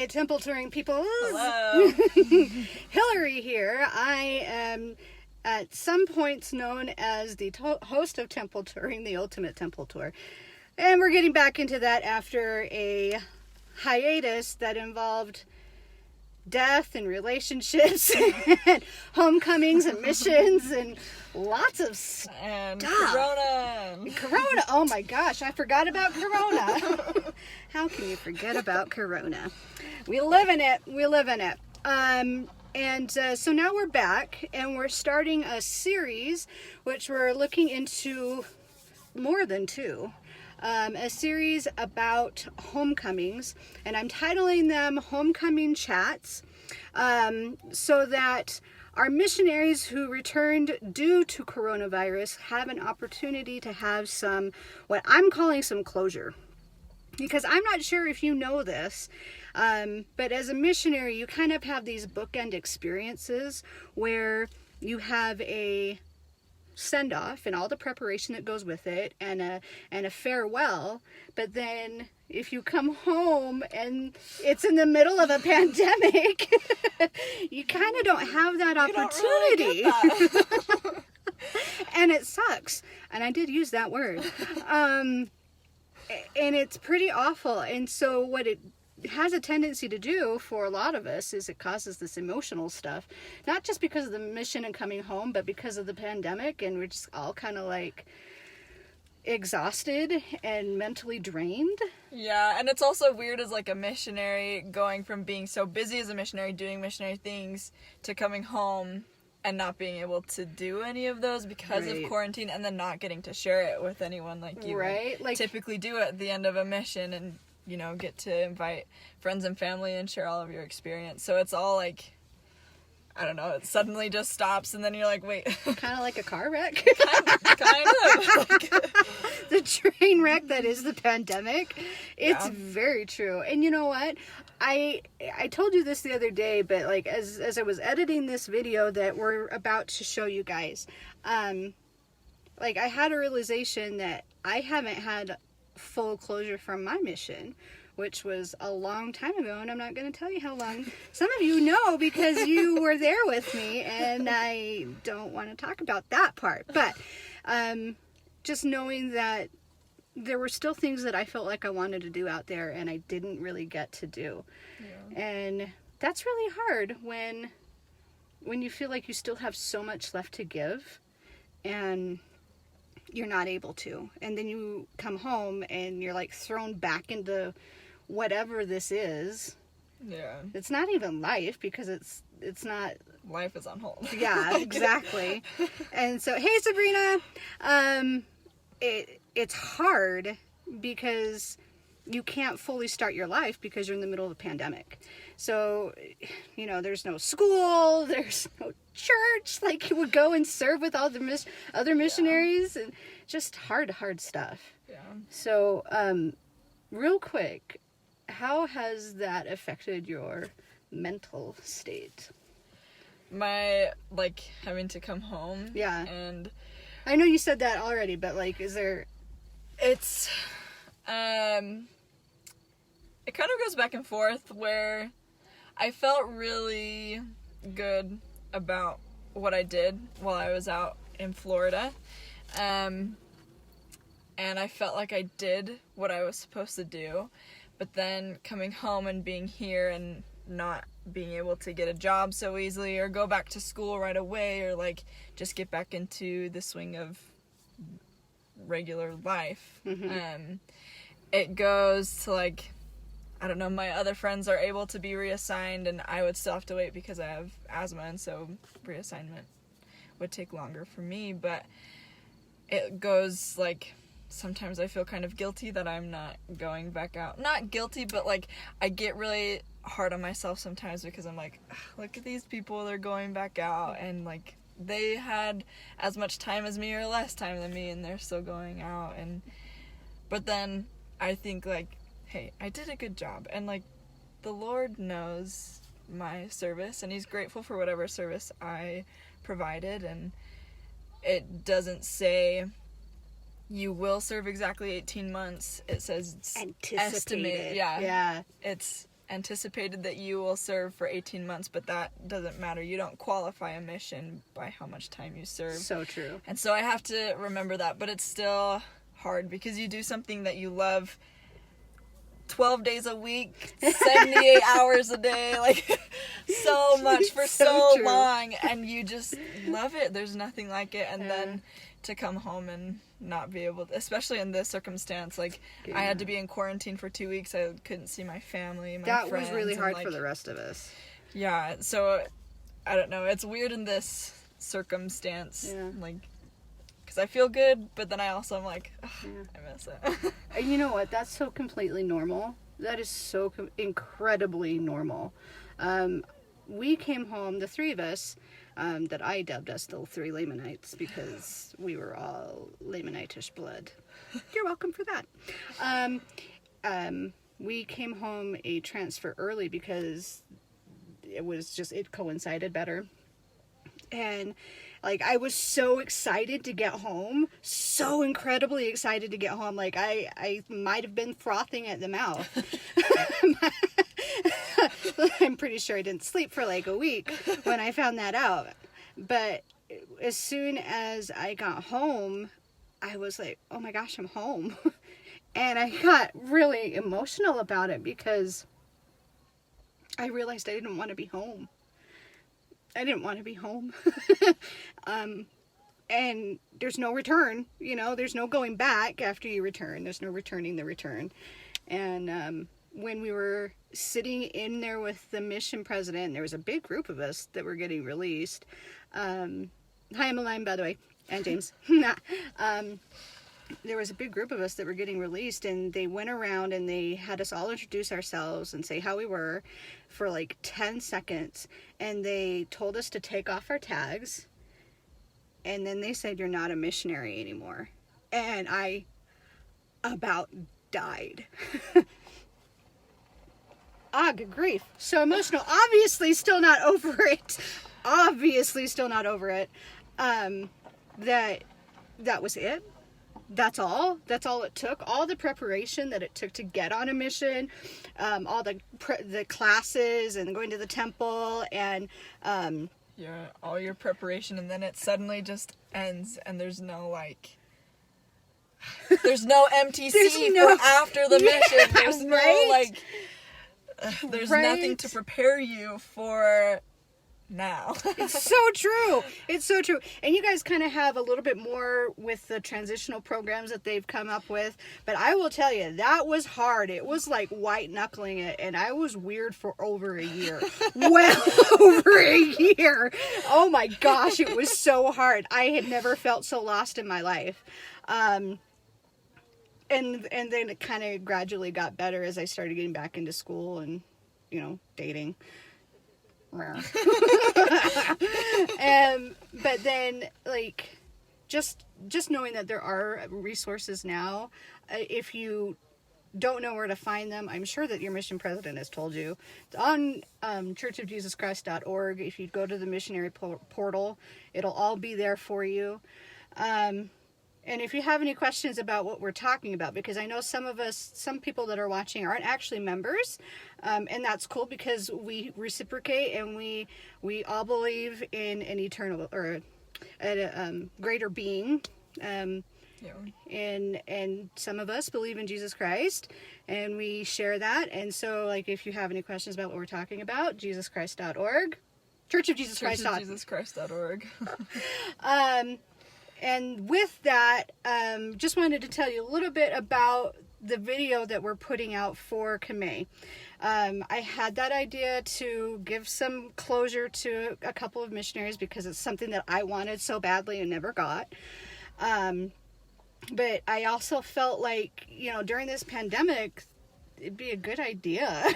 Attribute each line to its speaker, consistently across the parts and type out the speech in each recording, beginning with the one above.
Speaker 1: Hi, temple touring people.
Speaker 2: Hello.
Speaker 1: Hillary here. I am at some points known as the host of Temple Touring, the Ultimate Temple Tour. And we're getting back into that after a hiatus that involved death and relationships and homecomings and missions and lots of stuff.
Speaker 2: And Corona.
Speaker 1: Corona. Oh my gosh, I forgot about Corona. How can you forget about Corona? We live in it. We live in it. So now we're back and we're starting a series which we're looking into more than two. A series about homecomings, and I'm titling them Homecoming Chats, so that our missionaries who returned due to coronavirus have an opportunity to have some, what I'm calling some closure. Because I'm not sure if you know this, but as a missionary, you kind of have these bookend experiences where you have a send-off and all the preparation that goes with it and a farewell, but then if you come home and it's in the middle of a pandemic, you kind of don't have that opportunity.
Speaker 2: You don't really get that.
Speaker 1: And it sucks, and I did use that word, and it's pretty awful. And so what it has a tendency to do for a lot of us is it causes this emotional stuff, not just because of the mission and coming home, but because of the pandemic, and we're just all kind of like exhausted and mentally drained.
Speaker 2: Yeah, and it's also weird as like a missionary going from being so busy as a missionary doing missionary things to coming home and not being able to do any of those because of quarantine, and then not getting to share it with anyone like you
Speaker 1: like
Speaker 2: typically do at the end of a mission, and you know, get to invite friends and family and share all of your experience. So it's all like, I don't know, it suddenly just stops, and then you're like, wait.
Speaker 1: Kind of like a car wreck.
Speaker 2: kind of.
Speaker 1: The train wreck that is the pandemic. It's very true. And you know what? I told you this the other day, but like as I was editing this video that we're about to show you guys, like I had a realization that I haven't had full closure from my mission, which was a long time ago, and I'm not going to tell you how long. Some of you know because you were there with me, and I don't want to talk about that part, but just knowing that there were still things that I felt like I wanted to do out there and I didn't really get to do. And that's really hard when you feel like you still have so much left to give and you're not able to, and then you come home and you're like thrown back into whatever this is. It's not even life, because it's not,
Speaker 2: life is on hold.
Speaker 1: Yeah, exactly. And so, hey Sabrina, it's hard because you can't fully start your life because you're in the middle of a pandemic. So, you know, there's no school, there's no church, like you would go and serve with all the other missionaries, and just hard stuff.
Speaker 2: Yeah. So,
Speaker 1: real quick, how has that affected your mental state?
Speaker 2: My, like, having to come home.
Speaker 1: Yeah.
Speaker 2: And
Speaker 1: I know you said that already, but like, is there...
Speaker 2: It's, it kind of goes back and forth where I felt really good about what I did while I was out in Florida. And I felt like I did what I was supposed to do. But then coming home and being here and not being able to get a job so easily or go back to school right away or like just get back into the swing of regular life. It goes to like, I don't know, my other friends are able to be reassigned and I would still have to wait because I have asthma, and so reassignment would take longer for me. But it goes like, sometimes I feel kind of guilty that I'm not going back out. Not guilty, but like I get really hard on myself sometimes because I'm like, look at these people, they're going back out, and like they had as much time as me or less time than me, and they're still going out. And but then I think like, hey, I did a good job, and like the Lord knows my service, and he's grateful for whatever service I provided. And it doesn't say you will serve exactly 18 months. It says
Speaker 1: Anticipate.
Speaker 2: Yeah.
Speaker 1: Yeah.
Speaker 2: It's anticipated that you will serve for 18 months, but that doesn't matter. You don't qualify a mission by how much time you serve.
Speaker 1: So true.
Speaker 2: And so I have to remember that, but it's still hard because you do something that you love 12 days a week, 78 hours a day, like so much for so
Speaker 1: true.
Speaker 2: long, and you just love it. There's nothing like it. And then to come home and not be able to, especially in this circumstance, like I had to be in quarantine for 2 weeks. I couldn't see my family, my
Speaker 1: That
Speaker 2: friends.
Speaker 1: was really hard
Speaker 2: and,
Speaker 1: for the rest of us.
Speaker 2: Yeah, so I don't know. It's weird in this circumstance, like, because I feel good, but then I also am like, I miss it.
Speaker 1: And you know what? That's so completely normal. That is so incredibly normal. We came home, the three of us, that I dubbed us the three Lamanites because we were all Lamanitish blood. You're welcome for that. We came home a transfer early because it coincided better. And like, I was so excited to get home, so incredibly excited to get home. Like, I might have been frothing at the mouth. I'm pretty sure I didn't sleep for like a week when I found that out. But as soon as I got home, I was like, oh my gosh, I'm home. And I got really emotional about it because I realized I didn't want to be home. I didn't want to be home. And there's no return, there's no going back after you return. There's no returning the return. And when we were sitting in there with the mission president, there was a big group of us that were getting released. Hi, I'm Elaine, by the way, and James. There was a big group of us that were getting released, and they went around and they had us all introduce ourselves and say how we were for like 10 seconds. And they told us to take off our tags. And then they said, you're not a missionary anymore. And I about died. Ah, good grief. So emotional. Obviously still not over it. That was it. That's all it took. All the preparation that it took to get on a mission, all the classes and going to the temple and
Speaker 2: all your preparation, and then it suddenly just ends, and there's no MTC for after the mission. There's no there's nothing to prepare you for now.
Speaker 1: It's so true. And you guys kind of have a little bit more with the transitional programs that they've come up with. But I will tell you, that was hard. It was like white knuckling it. And I was weird for over a year. Well over a year. Oh my gosh, it was so hard. I had never felt so lost in my life. And then it kind of gradually got better as I started getting back into school and, dating. But then, just knowing that there are resources now, if you don't know where to find them, I'm sure that your mission president has told you. It's on churchofjesuschrist.org. If you go to the missionary portal, it'll all be there for you. And if you have any questions about what we're talking about, because I know some people that are watching aren't actually members, and that's cool because we reciprocate and we all believe in an eternal or a greater being. And some of us believe in Jesus Christ, and we share that. And so, if you have any questions about what we're talking about, jesuschrist.org,
Speaker 2: churchofjesuschrist.org.
Speaker 1: And with that, just wanted to tell you a little bit about the video that we're putting out for Kamei. I had that idea to give some closure to a couple of missionaries because it's something that I wanted so badly and never got. But I also felt like, during this pandemic, it'd be a good idea.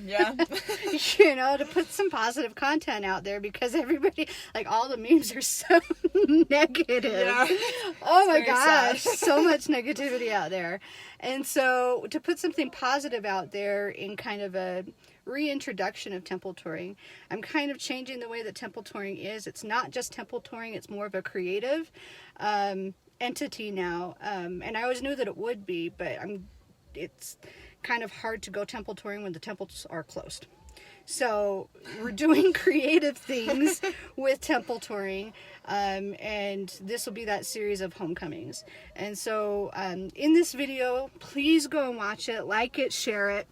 Speaker 2: Yeah.
Speaker 1: To put some positive content out there because everybody, all the memes are so negative. Yeah. Oh my gosh, so much negativity out there. And so to put something positive out there in kind of a reintroduction of temple touring, I'm kind of changing the way that temple touring is. It's not just temple touring, it's more of a creative entity now. And I always knew that it would be, but it's kind of hard to go temple touring when the temples are closed. So we're doing creative things with temple touring, and this will be that series of homecomings. And so in this video, please go and watch it, like it, share it.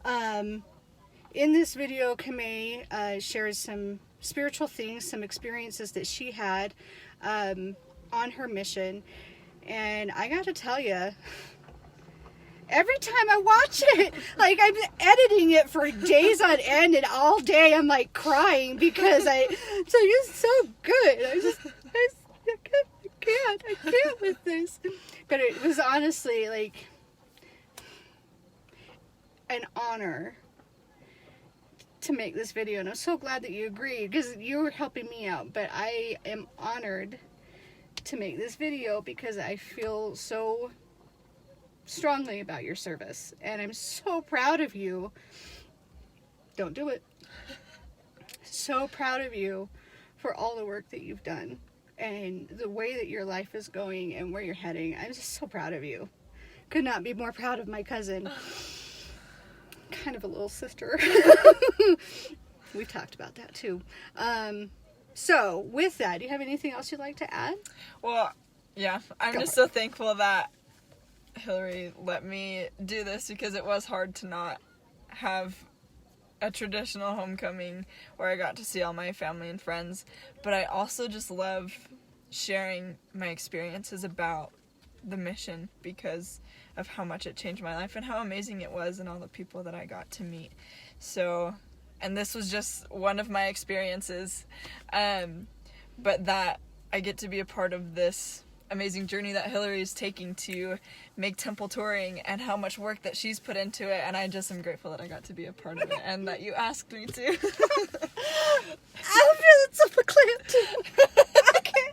Speaker 1: In this video, Kamei shares some spiritual things, some experiences that she had on her mission. And I got to tell you, every time I watch it, like I've been editing it for days on end, and all day I'm like crying because it's so good. I can't with this. But it was honestly like an honor to make this video, and I'm so glad that you agreed because you were helping me out. But I am honored to make this video because I feel so strongly about your service, and I'm so proud of you. Don't do it. So proud of you for all the work that you've done and the way that your life is going and where you're heading. I'm just so proud of you. Could not be more proud of my cousin. Kind of a little sister. We've talked about that too. So with that, do you have anything else you'd like to add?
Speaker 2: Well, yeah, I'm just so thankful that Hillary let me do this, because it was hard to not have a traditional homecoming where I got to see all my family and friends. But I also just love sharing my experiences about the mission because of how much it changed my life and how amazing it was and all the people that I got to meet. So, and this was just one of my experiences, but that I get to be a part of this amazing journey that Hillary is taking to make temple touring and how much work that she's put into it, and I just am grateful that I got to be a part of it and that you asked me to.
Speaker 1: After that's up a clip too. Okay.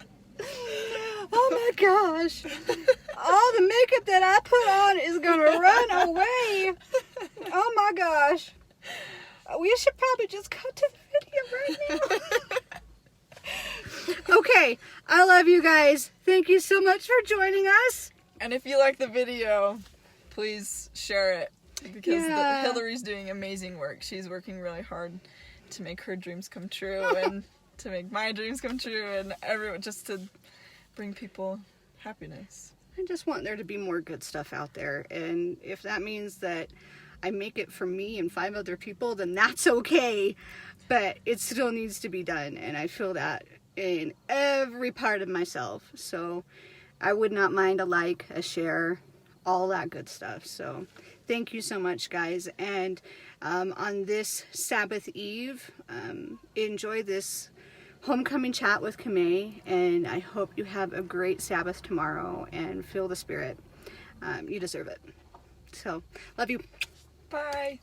Speaker 1: Oh my gosh. All the makeup that I put on is gonna run away. Oh my gosh. We should probably just cut to the video right now. Okay, I love you guys. Thank you so much for joining us.
Speaker 2: And if you like the video, please share it, because Hillary's doing amazing work. She's working really hard to make her dreams come true and to make my dreams come true, and everyone, just to bring people happiness.
Speaker 1: I just want there to be more good stuff out there, and if that means that I make it for me and 5 other people, then that's okay. But it still needs to be done, and I feel that in every part of myself. So I would not mind a like, a share, all that good stuff. So thank you so much, guys. And on this Sabbath Eve, enjoy this homecoming chat with Kamei, and I hope you have a great Sabbath tomorrow and feel the Spirit. You deserve it. So love you.
Speaker 2: Bye.